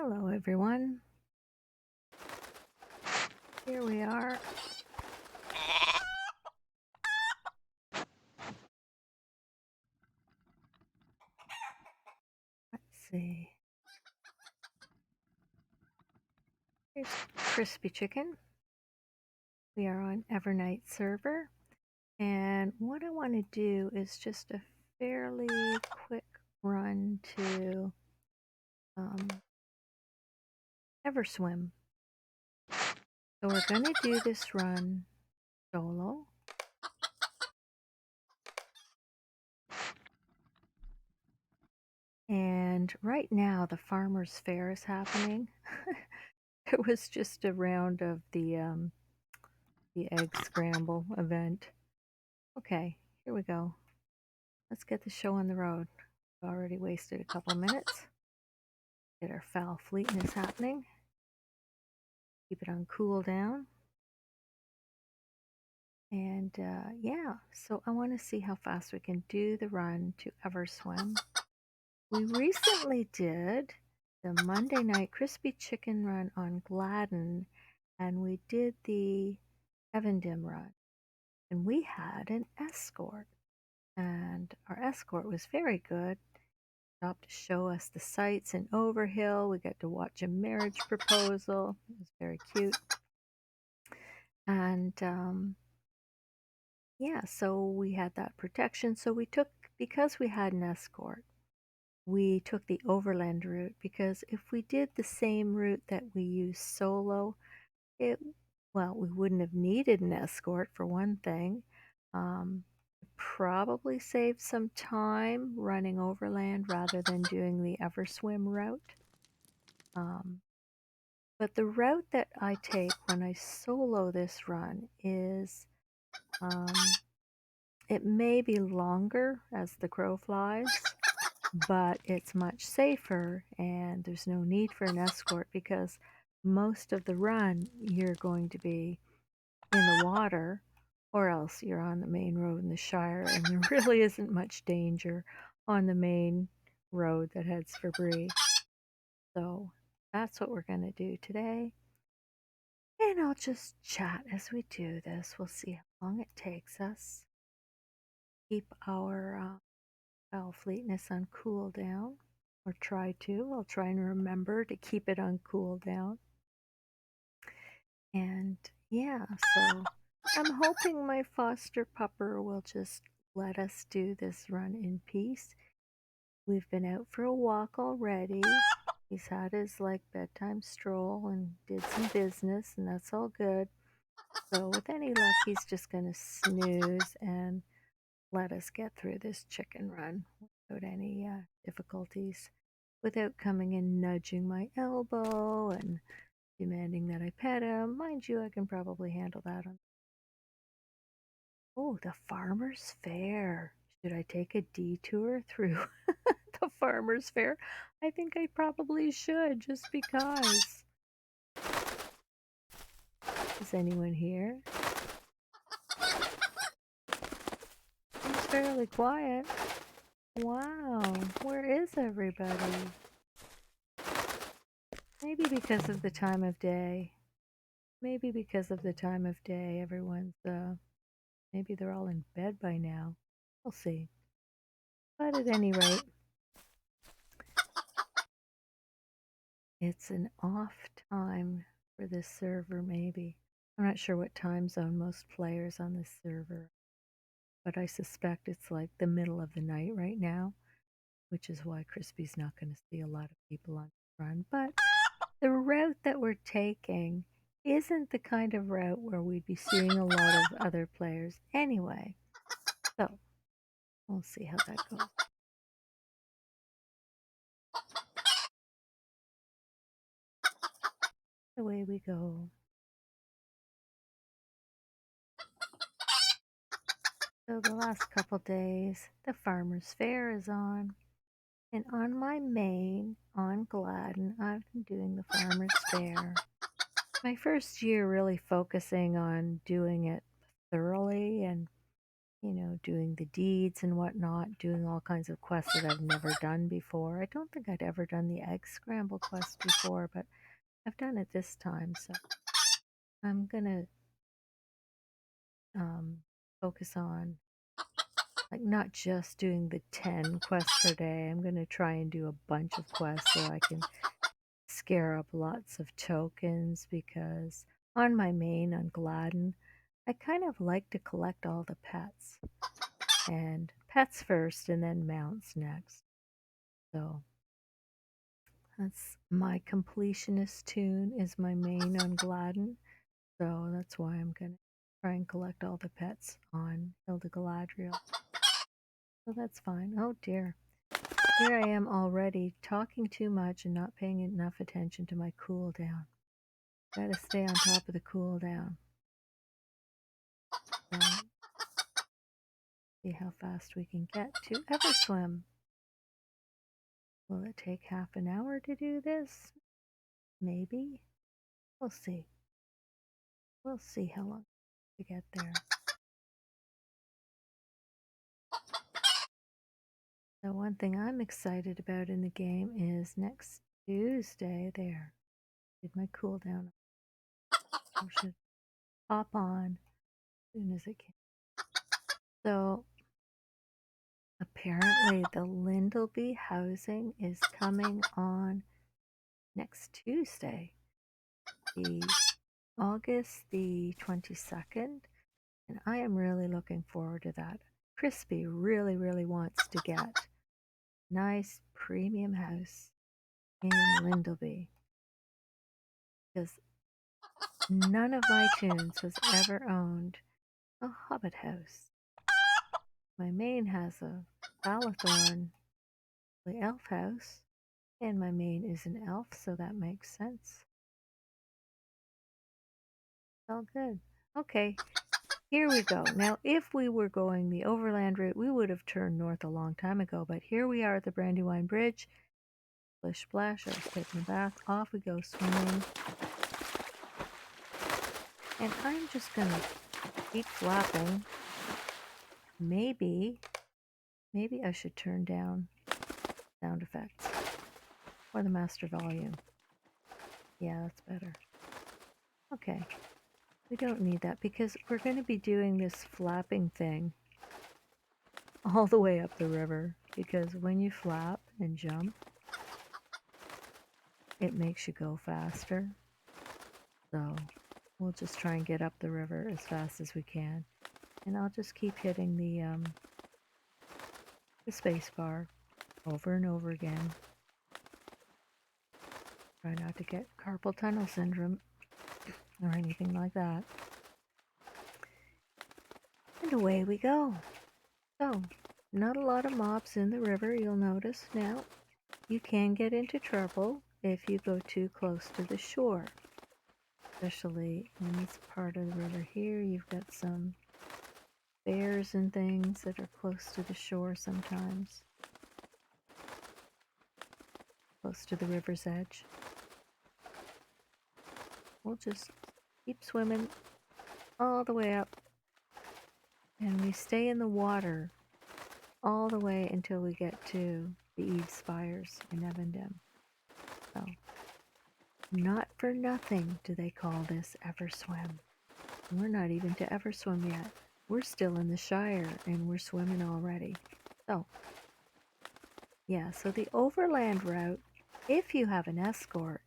Hello, everyone. Here we are. Let's see. Here's crispy chicken. We are on Evernight server. And what I want to do is just a fairly quick run to Everswim. So we're going to do this run solo. And right now the farmer's fair is happening. It was just a round of the egg scramble event. Okay, here we go. Let's get the show on the road. We've already wasted a couple minutes. Get our foul fleetness happening. Keep it on cool down. And yeah, so I want to see how fast we can do the run to Everswim. We recently did the Monday night crispy chicken run on Gladden, and we did the Evendim run. And we had an escort, and our escort was very good. Stopped to show us the sights in Overhill. We got to watch a marriage proposal. It was very cute. And yeah, so we had that protection. So we took, because we had an escort, we took the overland route, because if we did the same route that we used solo, well, we wouldn't have needed an escort for one thing. Probably saved some time running overland rather than doing the Everswim route. But the route that I take when I solo this run is, it may be longer as the crow flies, but it's much safer and there's no need for an escort because most of the run you're going to be in the water, or else you're on the main road in the Shire, and there really isn't much danger on the main road that heads for Bree. So that's what we're going to do today. And I'll just chat as we do this. We'll see how long it takes us. Keep our fleetness on cool down, or try to. I'll try and remember to keep it on cool down. And yeah, so I'm hoping my foster pupper will just let us do this run in peace. We've been out for a walk already. He's had his bedtime stroll and did some business, and that's all good. So with any luck, he's just going to snooze and let us get through this chicken run without any difficulties, without coming and nudging my elbow and demanding that I pet him. Mind you, I can probably handle that. Oh, the farmer's fair. Should I take a detour through the farmer's fair? I think I probably should, just because. Is anyone here? It's fairly quiet. Wow, where is everybody? Maybe because of the time of day. Maybe because of the time of day, everyone's, maybe they're all in bed by now. We'll see. But at any rate, it's an off time for this server, maybe. I'm not sure what time zone most players on this server, but I suspect it's like the middle of the night right now, which is why Crispy's not going to see a lot of people on the run. But the route that we're taking isn't the kind of route where we'd be seeing a lot of other players anyway. So we'll see how that goes. Away we go. So the last couple days, the farmer's fair is on. And on my main, on Gladden, I've been doing the farmer's fair. My first year really focusing on doing it thoroughly and doing the deeds and whatnot, doing all kinds of quests that I've never done before. I don't think I'd ever done the egg scramble quest before, but I've done it this time, so I'm gonna um, focus on like not just doing the 10 quests per day. I'm gonna try and do a bunch of quests so I can scare up lots of tokens because on my main on Gladden, I kind of like to collect all the pets. And pets first and then mounts next. So that's my completionist tune is my main on Gladden. So that's why I'm going to try and collect all the pets on Hilda Galadriel. So that's fine. Oh dear. Here I am already talking too much and not paying enough attention to my cooldown. Gotta stay on top of the cooldown. So, see how fast we can get to Everswim. Will it take half an hour to do this? Maybe. We'll see. We'll see how long to get there. The one thing I'm excited about in the game is next Tuesday. There, did my cooldown. I should hop on as soon as it can. So apparently the Lindleby housing is coming on next Tuesday, the August the 22nd, and I am really looking forward to that. Crispy really, really wants to get nice premium house in Lindleby because none of my tunes has ever owned a hobbit house. My main has a Balathorn, the elf house, and my main is an elf, so that makes sense. All good. Okay, here we go. Now, if we were going the overland route, we would have turned north a long time ago, but here we are at the Brandywine Bridge. Splish splash, I was taking a bath. Off we go swimming. And I'm just gonna keep flapping. Maybe I should turn down sound effects or the master volume. Yeah, that's better. Okay, we don't need that because we're going to be doing this flapping thing all the way up the river because when you flap and jump, it makes you go faster. So we'll just try and get up the river as fast as we can. And I'll just keep hitting the space bar over and over again. Try not to get carpal tunnel syndrome or anything like that. And away we go. So, not a lot of mobs in the river, you'll notice now. You can get into trouble if you go too close to the shore. Especially in this part of the river here, you've got some bears and things that are close to the shore sometimes. Close to the river's edge. We'll just keep swimming all the way up. And we stay in the water all the way until we get to the Eve Spires in Evendim. So, not for nothing do they call this Everswim. We're not even to Everswim yet. We're still in the Shire and we're swimming already. So, yeah, so the overland route, if you have an escort,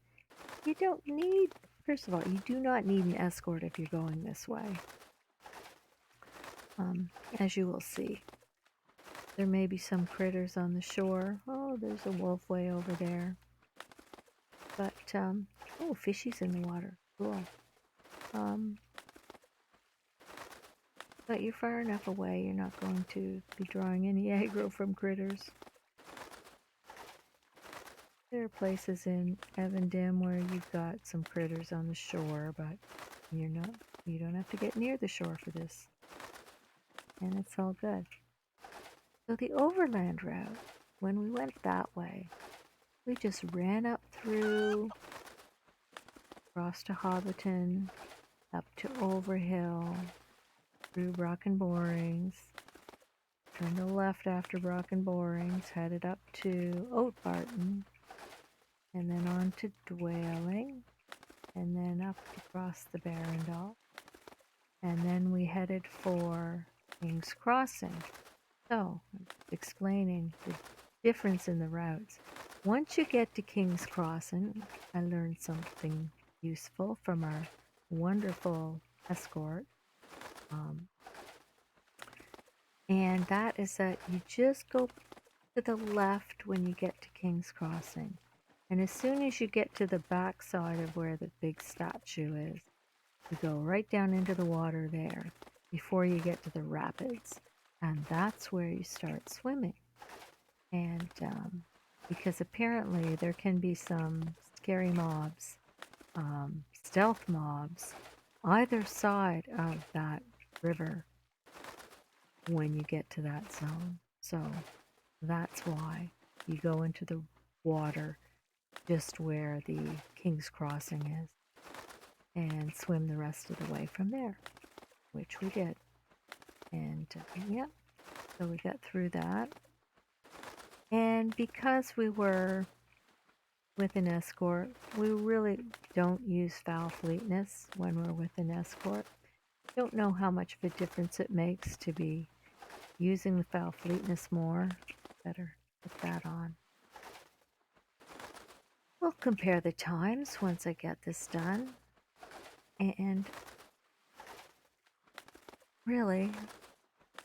you don't need, first of all, you do not need an escort if you're going this way. As you will see. There may be some critters on the shore. Oh, there's a wolf way over there. But, oh, fishies in the water. Cool. But you're far enough away, you're not going to be drawing any aggro from critters. There are places in Evendim where you've got some critters on the shore, but you don't have to get near the shore for this. And it's all good. So the overland route, when we went that way, we just ran up through, across to Hobbiton, up to Overhill, through Brocken Borings, turned to the left after Brocken Borings, headed up to Oatbarton, and then on to Dwelling, and then up across the Barrendal, and then we headed for King's Crossing. So, explaining the difference in the routes. Once you get to King's Crossing, I learned something useful from our wonderful escort. And that is that you just go to the left when you get to King's Crossing. And as soon as you get to the back side of where the big statue is, you go right down into the water there before you get to the rapids. And that's where you start swimming. And because apparently there can be some scary mobs, stealth mobs, either side of that river when you get to that zone. So that's why you go into the water just where the King's Crossing is and swim the rest of the way from there, which we did. And yeah, so we got through that. And because we were with an escort, we really don't use foul fleetness when we're with an escort. Don't know how much of a difference it makes to be using the foul fleetness more. Better put that on. We'll compare the times once I get this done. And really,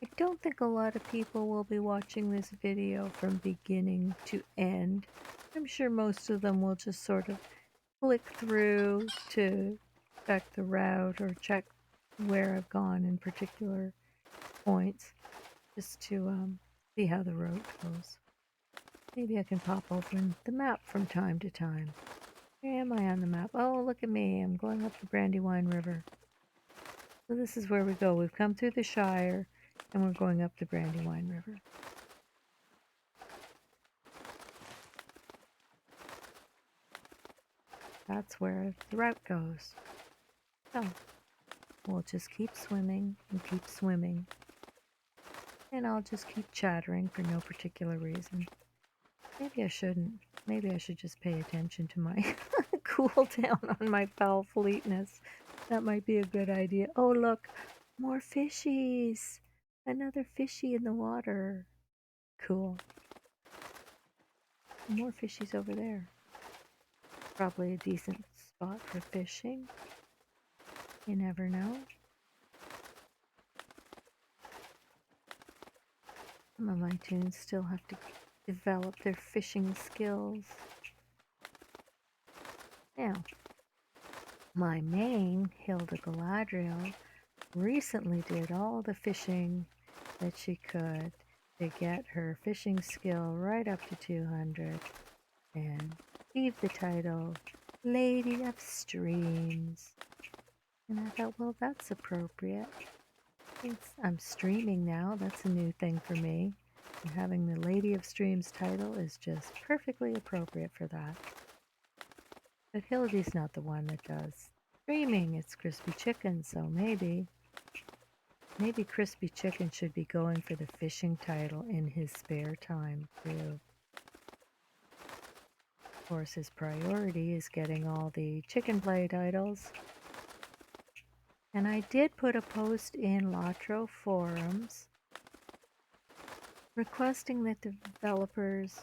I don't think a lot of people will be watching this video from beginning to end. I'm sure most of them will just sort of click through to check the route or check where I've gone in particular points, just to see how the road goes. Maybe I can pop open the map from time to time. Where am I on the map? Oh, look at me. I'm going up the Brandywine River. So this is where we go. We've come through the Shire and we're going up the Brandywine River. That's where the route goes. So we'll just keep swimming and keep swimming. And I'll just keep chattering for no particular reason. Maybe I shouldn't. Maybe I should just pay attention to my cool down on my foul fleetness. That might be a good idea. Oh, look, more fishies. Another fishy in the water. Cool. More fishies over there. Probably a decent spot for fishing. You never know. Some of my tunes still have to develop their fishing skills. Now, my main, Hilda Galadriel, recently did all the fishing that she could to get her fishing skill right up to 200 and achieve the title Lady of Streams. And I thought, well, that's appropriate. I'm streaming now. That's a new thing for me. And having the Lady of Streams title is just perfectly appropriate for that. But Hildy's not the one that does streaming. It's Crispy Chicken, so maybe Crispy Chicken should be going for the fishing title in his spare time, too. Of course, his priority is getting all the chicken play titles. And I did put a post in LOTRO forums requesting that developers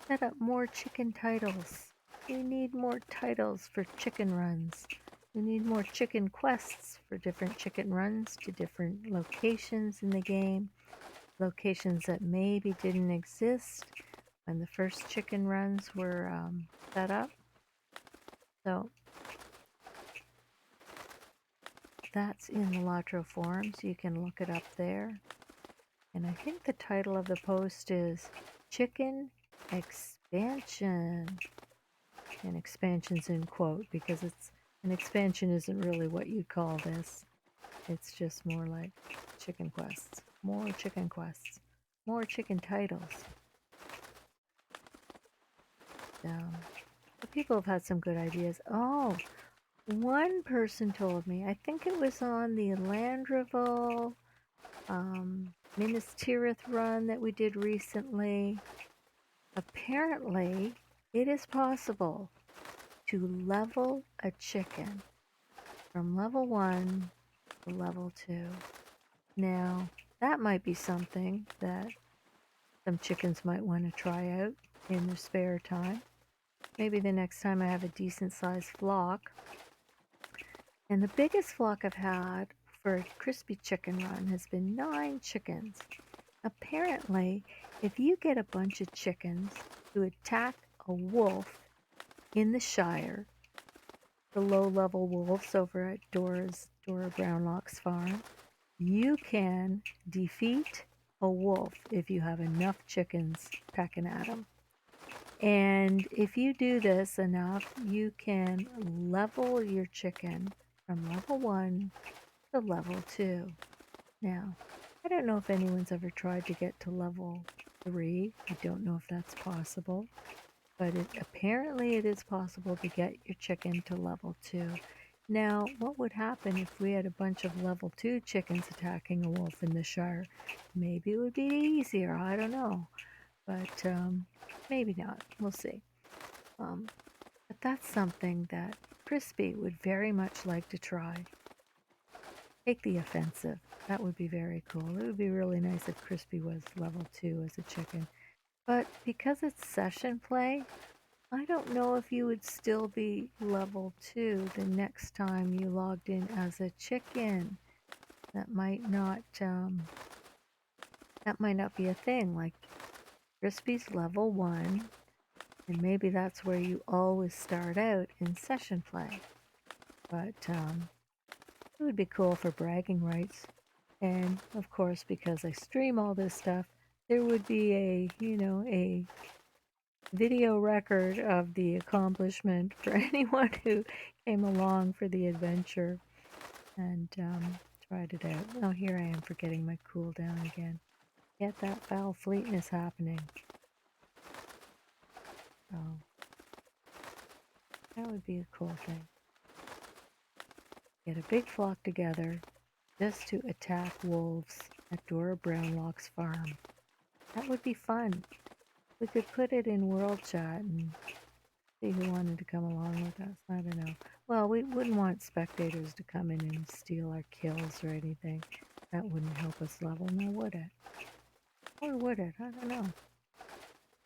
set up more chicken titles. We need more titles for chicken runs. We need more chicken quests for different chicken runs to different locations in the game. Locations that maybe didn't exist when the first chicken runs were set up. So that's in the LOTRO forums. You can look it up there. And I think the title of the post is Chicken Expansion. And expansion's in quote because an expansion isn't really what you'd call this. It's just more like chicken quests. More chicken quests. More chicken titles. So people have had some good ideas. Oh, one person told me, I think it was on the Landrival Minas Tirith run that we did recently. Apparently, it is possible to level a chicken from level 1 to level 2. Now, that might be something that some chickens might want to try out in their spare time. Maybe the next time I have a decent sized flock. And the biggest flock I've had for a crispy chicken run has been 9 chickens. Apparently, if you get a bunch of chickens to attack a wolf in the Shire, the low-level wolves over at Dora Brownlock's farm, you can defeat a wolf if you have enough chickens pecking at them. And if you do this enough, you can level your chicken from level 1 to level 2. Now, I don't know if anyone's ever tried to get to level 3. I don't know if that's possible. But apparently it is possible to get your chicken to level 2. Now, what would happen if we had a bunch of level 2 chickens attacking a wolf in the Shire? Maybe it would be easier. I don't know. But maybe not. We'll see. But that's something that Crispy would very much like to try. Take the offensive. That would be very cool. It would be really nice if Crispy was level 2 as a chicken. But because it's session play, I don't know if you would still be level 2 the next time you logged in as a chicken. That might not be a thing. Like Crispy's level 1, and maybe that's where you always start out in session play. But it would be cool for bragging rights. And of course, because I stream all this stuff, there would be a video record of the accomplishment for anyone who came along for the adventure and tried it out. Oh, here I am forgetting my cooldown again. Get that foul fleetness happening. So that would be a cool thing. Get a big flock together just to attack wolves at Dora Brownlock's farm. That would be fun. We could put it in world chat and see who wanted to come along with us. I don't know. Well, we wouldn't want spectators to come in and steal our kills or anything. That wouldn't help us level, now would it? Or would it? I don't know.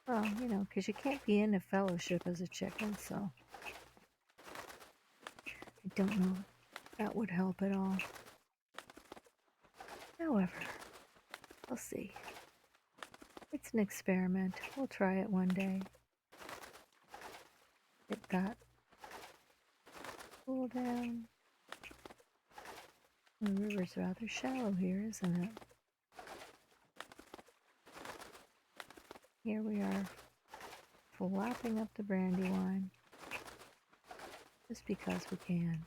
Well, because you can't be in a fellowship as a chicken, so I don't know if that would help at all. However, we'll see. It's an experiment. We'll try it one day. Get that cool down. The river's rather shallow here, isn't it? Here we are, flapping up the Brandywine, just because we can.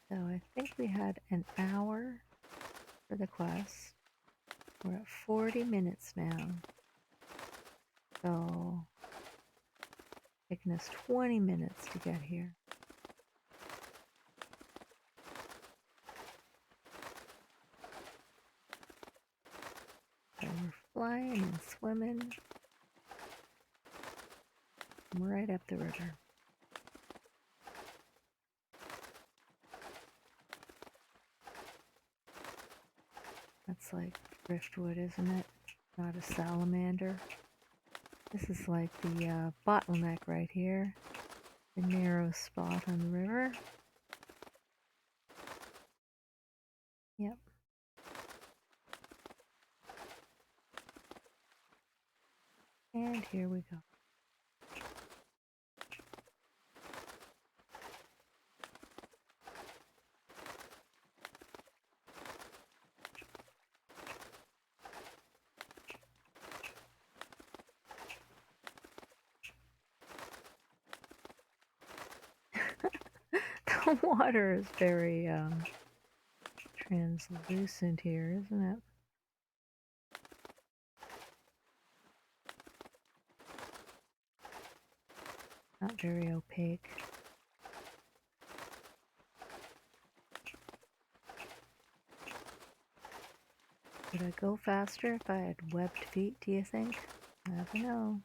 So I think we had an hour for the quest. We're at 40 minutes now. So taking us 20 minutes to get here. So we're flying and swimming right up the river. That's like driftwood, isn't it? Not a salamander. This is like the bottleneck right here. The narrow spot on the river. Yep. And here we go. The water is very translucent here, isn't it? Not very opaque. Would I go faster if I had webbed feet, do you think? I don't know.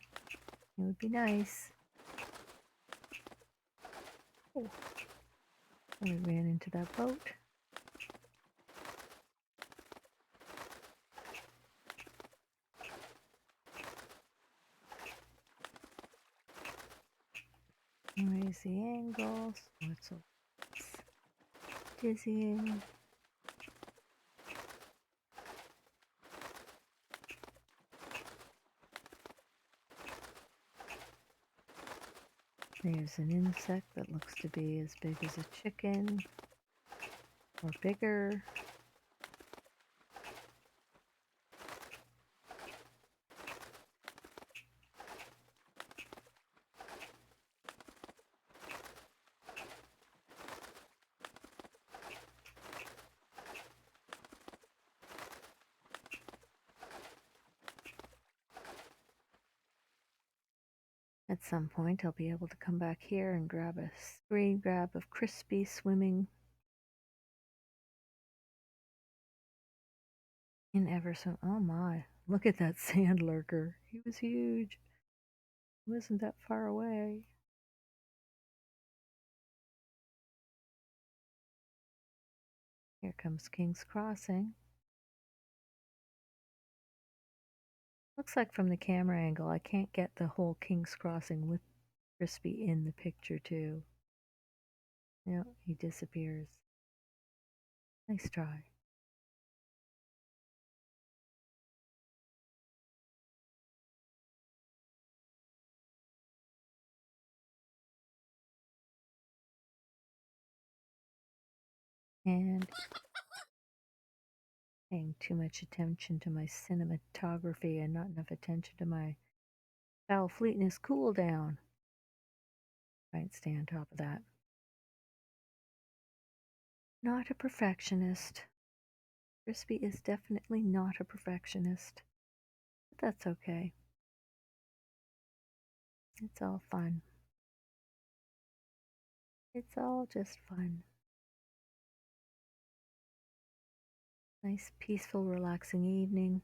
It would be nice. Oh, we ran into that boat. Raise the angle so it's so dizzying. There's an insect that looks to be as big as a chicken or bigger. At some point, I'll be able to come back here and grab a screen grab of crispy swimming in Everswim. Oh my, look at that sand lurker. He was huge. He wasn't that far away. Here comes King's Crossing. Looks like from the camera angle, I can't get the whole King's Crossing with Crispy in the picture too. No, he disappears. Nice try. And paying too much attention to my cinematography and not enough attention to my foul fleetness cooldown. Try and stay on top of that. Not a perfectionist. Crispy is definitely not a perfectionist. But that's okay. It's all fun. It's all just fun. Nice, peaceful, relaxing evening.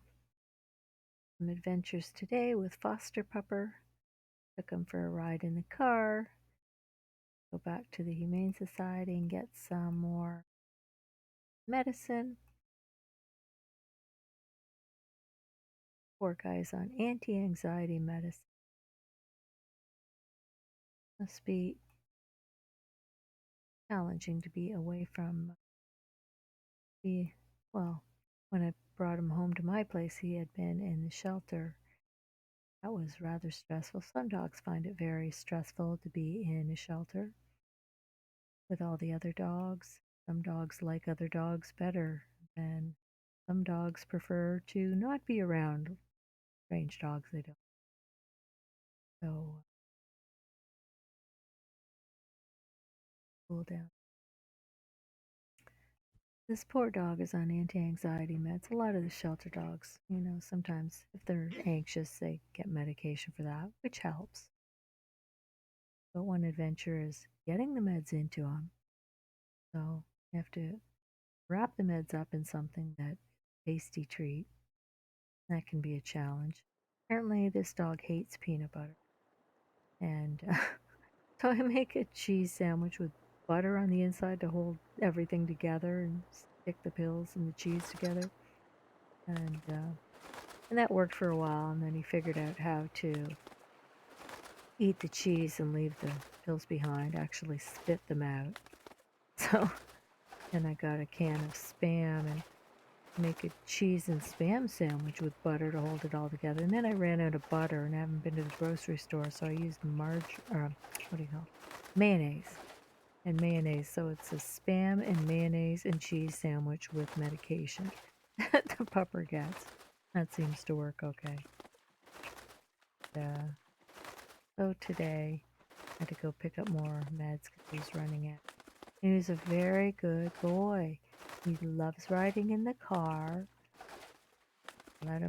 Some adventures today with Foster Pupper. Took him for a ride in the car. Go back to the Humane Society and get some more medicine. Poor guy's on anti-anxiety medicine. Must be challenging to be away from well, when I brought him home to my place, he had been in the shelter. That was rather stressful. Some dogs find it very stressful to be in a shelter with all the other dogs. Some dogs like other dogs better, and some dogs prefer to not be around strange dogs they don't. So, cool down. This poor dog is on anti-anxiety meds. A lot of the shelter dogs, sometimes if they're anxious, they get medication for that, which helps. But one adventure is getting the meds into them. So you have to wrap the meds up in something that tasty treat. That can be a challenge. Apparently, this dog hates peanut butter. And so I make a cheese sandwich with butter on the inside to hold everything together and stick the pills and the cheese together. And that worked for a while. And then he figured out how to eat the cheese and leave the pills behind, actually spit them out. So then I got a can of Spam and make a cheese and Spam sandwich with butter to hold it all together. And then I ran out of butter and I haven't been to the grocery store, so I used mayonnaise. And mayonnaise. So it's a Spam and mayonnaise and cheese sandwich with medication that the pupper gets. That seems to work okay. So today I had to go pick up more meds because he's running out. And he's a very good boy. He loves riding in the car. Had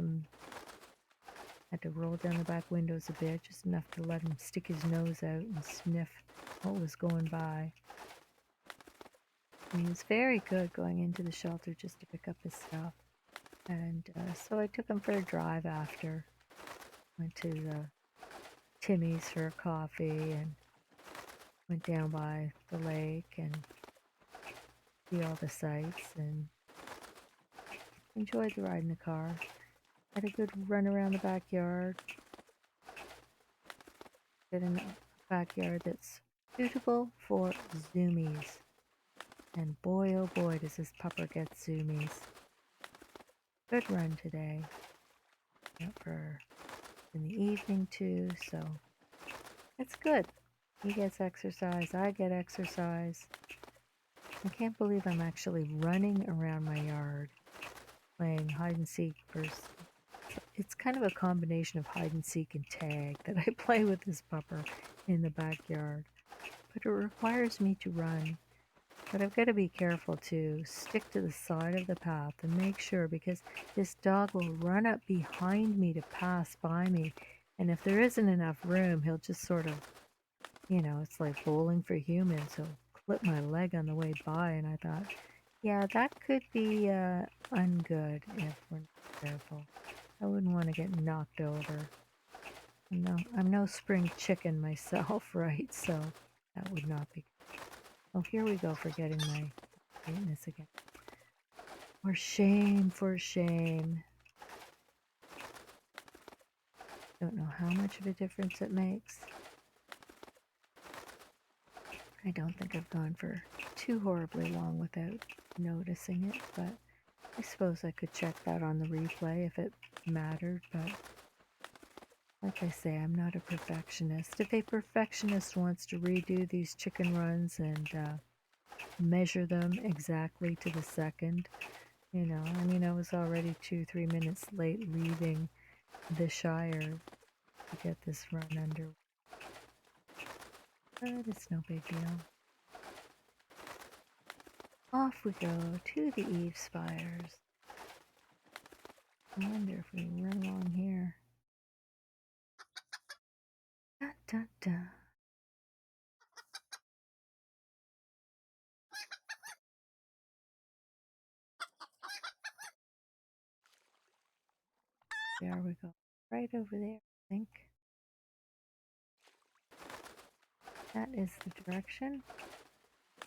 to roll down the back windows a bit, just enough to let him stick his nose out and sniff what was going by. And he was very good going into the shelter just to pick up his stuff. And so I took him for a drive after. Went to the Timmy's for coffee and went down by the lake and see all the sights and enjoyed the ride in the car. Had a good run around the backyard. Did in a backyard that's suitable for zoomies. And boy, oh boy, does this pupper get zoomies. Good run today. Went for in the evening too, so it's good. He gets exercise, I get exercise. I can't believe I'm actually running around my yard playing hide and seek versus it's kind of a combination of hide and seek and tag that I play with this pupper in the backyard. But it requires me to run. But I've got to be careful to stick to the side of the path and make sure because this dog will run up behind me to pass by me. And if there isn't enough room, he'll just sort of, it's like bowling for humans. He'll clip my leg on the way by. And I thought, yeah, that could be ungood if we're not careful. I wouldn't want to get knocked over. I'm no spring chicken myself, right? So that would not be. Oh, here we go, forgetting my greatness again. For shame, for shame. Don't know how much of a difference it makes. I don't think I've gone for too horribly long without noticing it, but I suppose I could check that on the replay if it mattered, but like I say, I'm not a perfectionist. If a perfectionist wants to redo these chicken runs and measure them exactly to the second, I was already 2-3 minutes late leaving the Shire to get this run under. But it's no big deal. Off we go to the eave spires. I wonder if we run along here. Da, da, da. There we go. Right over there, I think. That is the direction.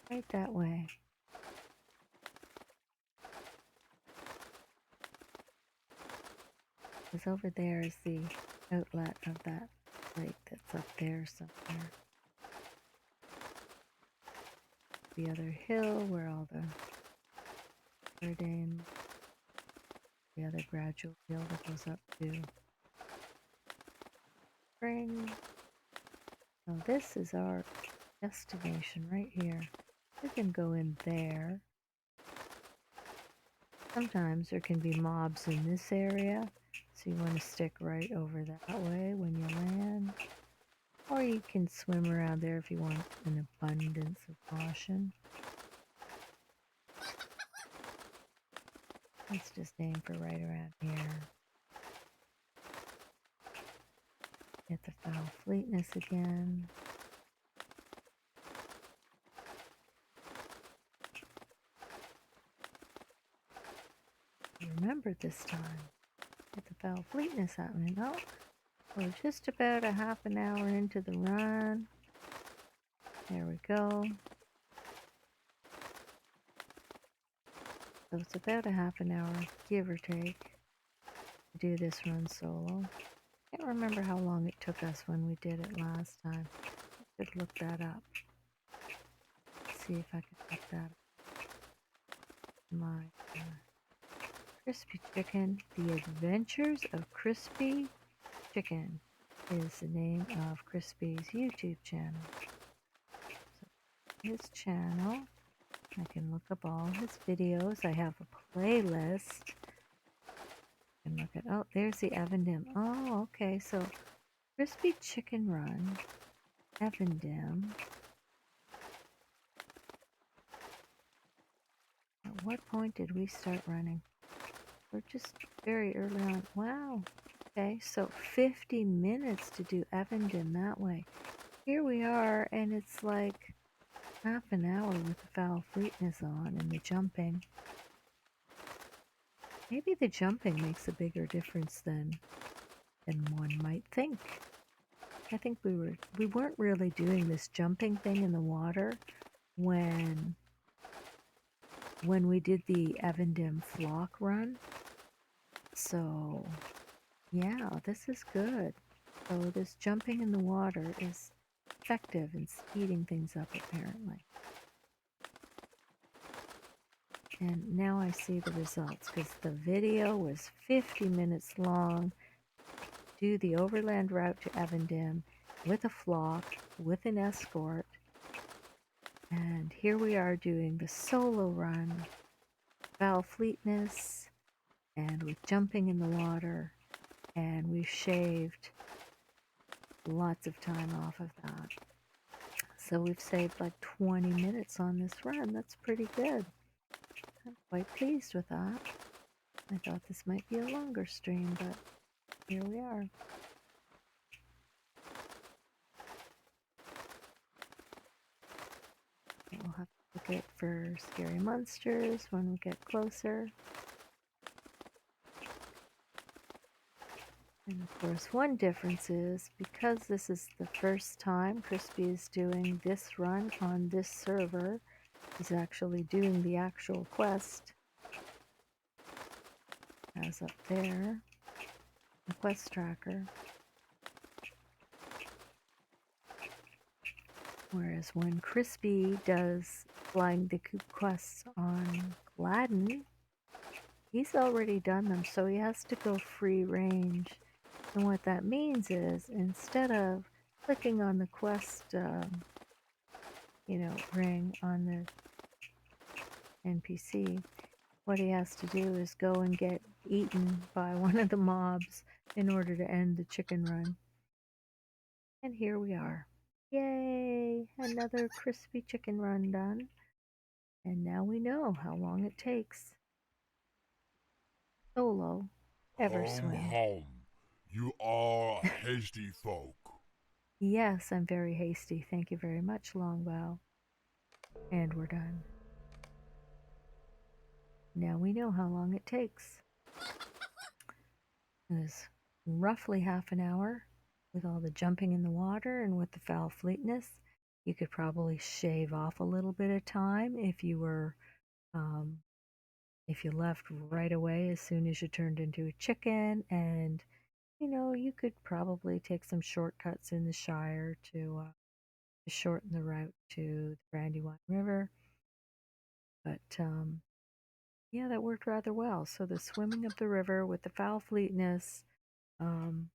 Right that way. Because over there is the outlet of that lake that's up there somewhere. The other hill where all the Everdim, the other gradual hill that goes up to spring. So this is our destination right here. We can go in there. Sometimes there can be mobs in this area, so you want to stick right over that way when you land. Or you can swim around there if you want an abundance of caution. Let's just aim for right around here. Get the foul fleetness again. Remember this time. Get the foul fleetness happening. Oh, we're just about a half an hour into the run. There we go. So it's about a half an hour, give or take, to do this run solo. Can't remember how long it took us when we did it last time. I should look that up. See if I can look that up. My Crispy Chicken, The Adventures of Crispy Chicken is the name of Crispy's YouTube channel. So his channel, I can look up all his videos. I have a playlist. I can look at, oh, there's the Evendim. Oh, okay, so Crispy Chicken Run, Evendim. At what point did we start running? We're just very early on. Wow. Okay, so 50 minutes to do Evendim that way. Here we are, and it's like half an hour with the foul fleetness on and the jumping. Maybe the jumping makes a bigger difference than one might think. I think we weren't really doing this jumping thing in the water when we did the Evendim flock run. So yeah, this is good. So this jumping in the water is effective in speeding things up apparently. And now I see the results because the video was 50 minutes long. Do the overland route to Evendim with a flock, with an escort. And here we are doing the solo run, bow fleetness, and with jumping in the water. And we've shaved lots of time off of that. So we've saved like 20 minutes on this run. That's pretty good. I'm quite pleased with that. I thought this might be a longer stream, but here we are. We'll have to look out for scary monsters when we get closer. And of course, one difference is because this is the first time Crispy is doing this run on this server, he's actually doing the actual quest. As up there, the quest tracker. Whereas when Crispy does Flying the Coop quests on Gladden, he's already done them, so he has to go free range. And what that means is instead of clicking on the quest, ring on the NPC, what he has to do is go and get eaten by one of the mobs in order to end the chicken run. And here we are. Yay! Another crispy chicken run done. And now we know how long it takes. Solo, Home, Everswim. home. You are hasty folk. Yes, I'm very hasty. Thank you very much, Longbow. And we're done. Now we know how long it takes. It was roughly half an hour with all the jumping in the water and with the foul fleetness. You could probably shave off a little bit of time if you were if you left right away as soon as you turned into a chicken, and you could probably take some shortcuts in the Shire to shorten the route to the Brandywine River. But yeah, that worked rather well. So the swimming of the river with the foul fleetness um,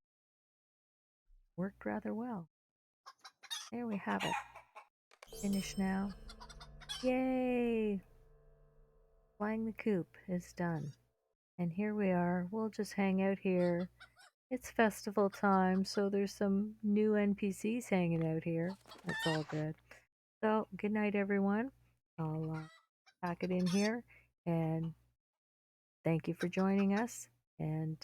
worked rather well. There we have it. Finished now. Yay! Flying the coop is done. And here we are. We'll just hang out here. It's festival time, so there's some new NPCs hanging out here. That's all good. So, good night, everyone. I'll pack it in here. And thank you for joining us. And